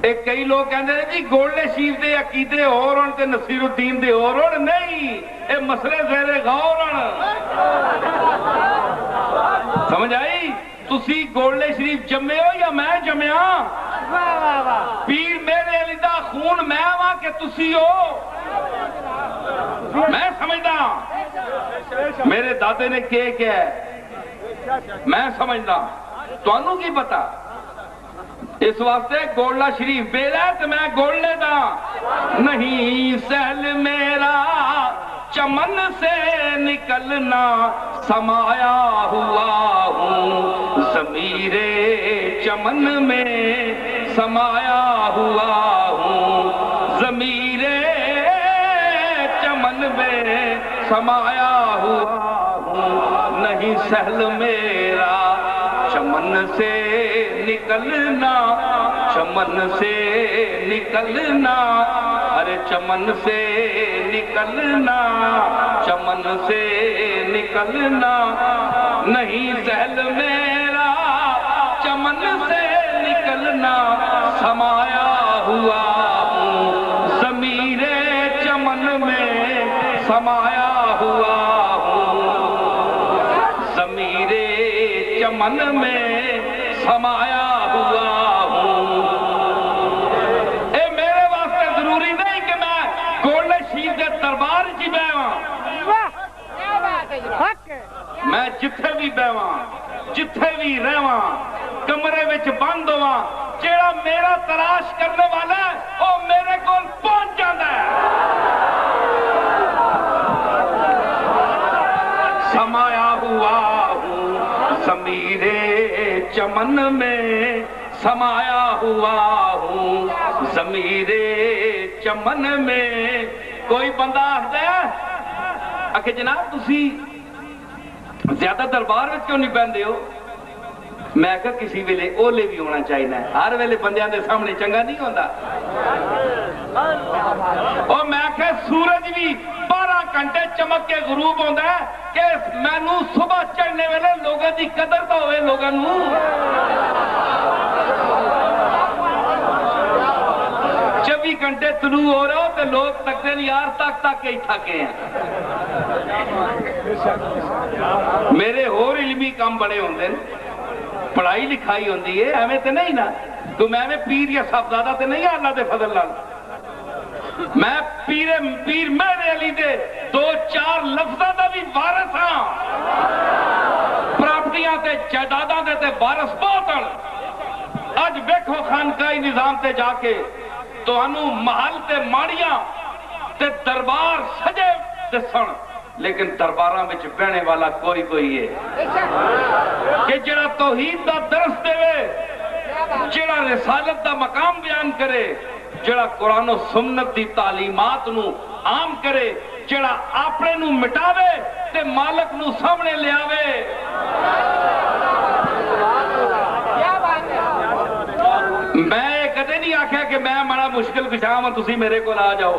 ایک کئی لوگ کہتے ہیں جی گولڈے شریف دے عقیدے اور ہون تے نصیر الدین دے اور ہون، نہیں، اے مسئلے زیر غور ہون۔ سمجھ آئی؟ تسی گولڈے شریف جمے ہو یا میں جمیا؟ پیر میرے علی دا خون میں وہاں کہ تسی ہو؟ میں سمجھدا میرے دادے نے کیا ہے، میں سمجھدا، تو انہوں کی پتا؟ اس واسطے گولڈا شریف بیلا تو میں گولڈے دا نہیں، سہل میرا چمن سے نکلنا، سمایا ہوا ہوں ضمیر چمن میں، سمایا ہوا ہوں ضمیر چمن میں، سمایا ہوا ہوں، نہیں سہل میرا چمن سے نکلنا، چمن سے نکلنا، ارے چمن سے نکلنا، چمن سے نکلنا، نہیں سہل میرا چمن سے نکلنا، سمایا ہوا ہوں ضمیر چمن میں، سمایا ہوا ہوں ضمیر چمن میں، سمایا ہوا ہوں۔ اے میرے واسطے ضروری نہیں کہ میں گولڈے شریف دے دربار چی بیواں، میں جتھے بھی بیواں، جتھے بھی رہواں، کمرے وچ بند ہواں، جیڑا میرا تلاش کرنے والا ہے وہ میرے کول پہنچ جاندا ہے۔ سمایا ہوا ہوں ضمیر چمن میں، سمایا ہوا ہوں ضمیر چمن میں۔ کوئی بندہ آخدا ہے کہ جناب تسی زیادہ دربار میں کیوں نہیں بہندے ہو؟ میں کہا کسی ویلے اولے بھی ہونا چاہیے، ہر ویلے بندیاں دے سامنے چنگا نہیں ہوندا۔ اور میں کہا سورج بھی 12 گھنٹے چمک کے غروب ہوندا ہے کہ میں نو صبح چڑھنے ویلے لوگوں دی قدر تو ہوئے، لوگوں نو 24 گھنٹے طلوع ہو رہا ہو تو لوگ تکتے ہیں یار تک ہی تھکے ہیں۔ میرے اور علمی کام بڑے ہوندے ہیں، پڑھائی لکھائی ہوندی ہے، ہمیں تے نہیں نا، تو میں پیر یا صاحبزادہ تے نہیں اللہ دے فضل نال، میں پیر میرے علی دے 2-4 لفظہ دا بھی وارث ہاں، پراپرٹیاں تے جائیداداں دے تے وارث بہت ہن۔ اج ویکھو خانقاہی نظام تے جا کے تو انہوں محل تے ماڑیاں تے دربار سجے تے سن، لیکن درباراں وچ بہنے والا کوئی ہے کہ جڑا توحید دا درس دے، جڑا رسالت دا مقام بیان کرے، جڑا قرآن و سنت دی تعلیمات نو عام کرے، جڑا اپنے نو مٹاوے تے مالک نو سامنے لے آوے۔ میں کدے نہیں آکھیا کہ میں بڑا مشکل کشاں ہاں تسی میرے کو آ جاؤ،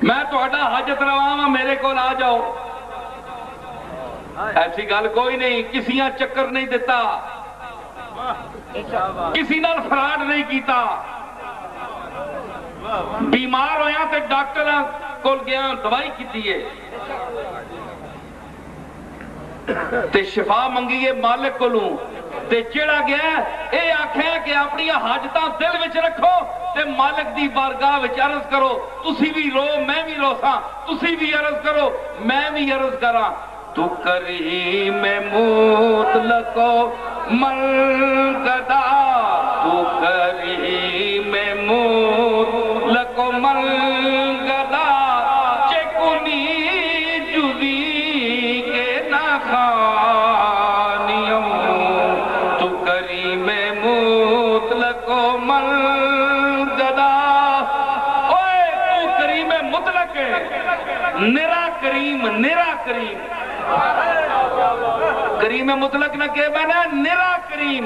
میں تہاڈا حاجت رواں ہاں میرے کو آ جاؤ، ایسی گل کوئی نہیں، کسیاں چکر نہیں دیتا، کسی نال فراڈ نہیں کیتا، بیمار ہویا تے ڈاکٹر کول گیا دوائی کیتی ہے تے شفا منگی ہے مالک کولوں، تے جڑا گیا اے آکھیا کہ اپنی حاجتاں دل وچ رکھو تے مالک دی بارگاہ وچ عرض کرو، تسی بھی رو میں بھی روساں، تسی بھی عرض کرو میں بھی عرض کراں، تو کریم مطلق ملگدا، تو کریم مطلق ملگدا، چکونی جوی کے نخانیوں، تو کریم مطلق ملگدا، اوے تو کریم مطلق ہے، نرا کریم، نرا کریم، کریم مطلق نہ کہ بنا نرا کریم،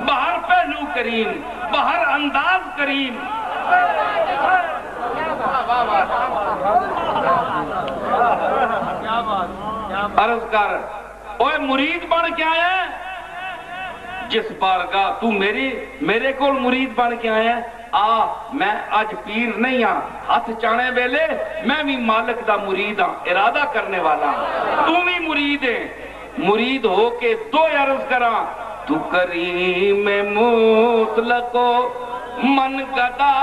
بہر پہلو کریم، بہر انداز کریم۔ عرض کر اوے مرید بن کے آیا جس بارگاہ تو میرے کو مرید بن کے آیا آ میں اج پیر نہیں ہاں ہاتھ چانے ویلے میں بھی مالک دا مرید ہاں ارادہ کرنے والا تو بھی مرید ہے مرید ہو کے دو عرض کراں تو کریم مطلق من گدا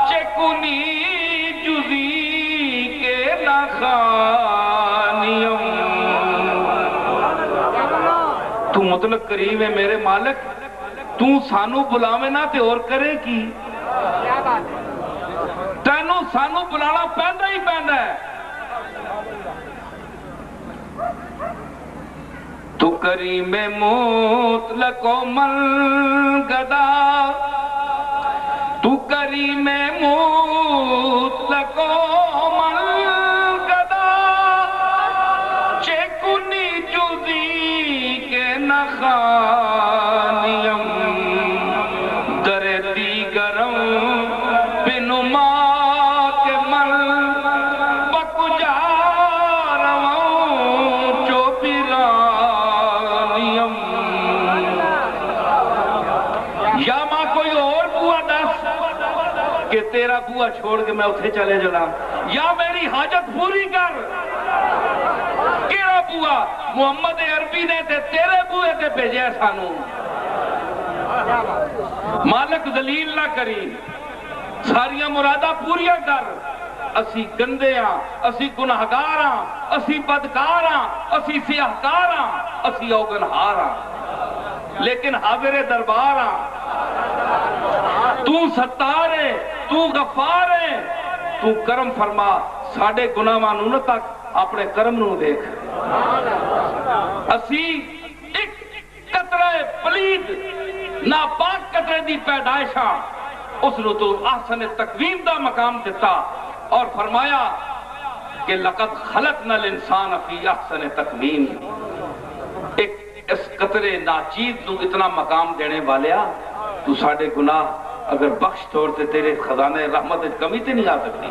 چکونی جزی کے نخانیم تو مطلق کریم ہے میرے مالک تو سانو بلاوے نہ تے اور کرے کی تینوں سانو بلانا پہندا ہی پہندا ہے تو کریم مطلق من گدا تو کریم مطلق من گدا چکونی جزی کے نخانیم در دیگرم بنما کے من بکجا رواں چو پیرانیم یا ماں کوئی اور بوا دس کہ تیرا بوا چھوڑ کے میں اتھے چلے جلا یا میری حاجت پوری کر کیڑا بوا محمد عربی نے تے تیرے بوئے تے بھیجے سانو مالک ذلیل نہ کری ساریاں مرادہ پوریا کر اسی گندے ہاں اسی گناہگار ہاں اسی بدکار ہاں اسی سیاہکار ہاں اسی اوگنہار ہاں لیکن حاضر دربار ہاں تو ستار ہے تو غفار ہے تو کرم فرما ساڑھے گناہاں نو تک اپنے کرم نو دیکھ اسی ایک قطرہ پلید ناپاک قطرے دی پیدائشاں اس نو تو احسن تقویم دا مقام دیتا اور فرمایا کہ لقد خلقنا الانسان فی احسن تقویم ایک اس قطرے ناچیز نو اتنا مقام دینے والیا تو ساڑھے گناہ اگر بخش توڑتے تیرے خزانے رحمت کمی تے نہیں آ سکتی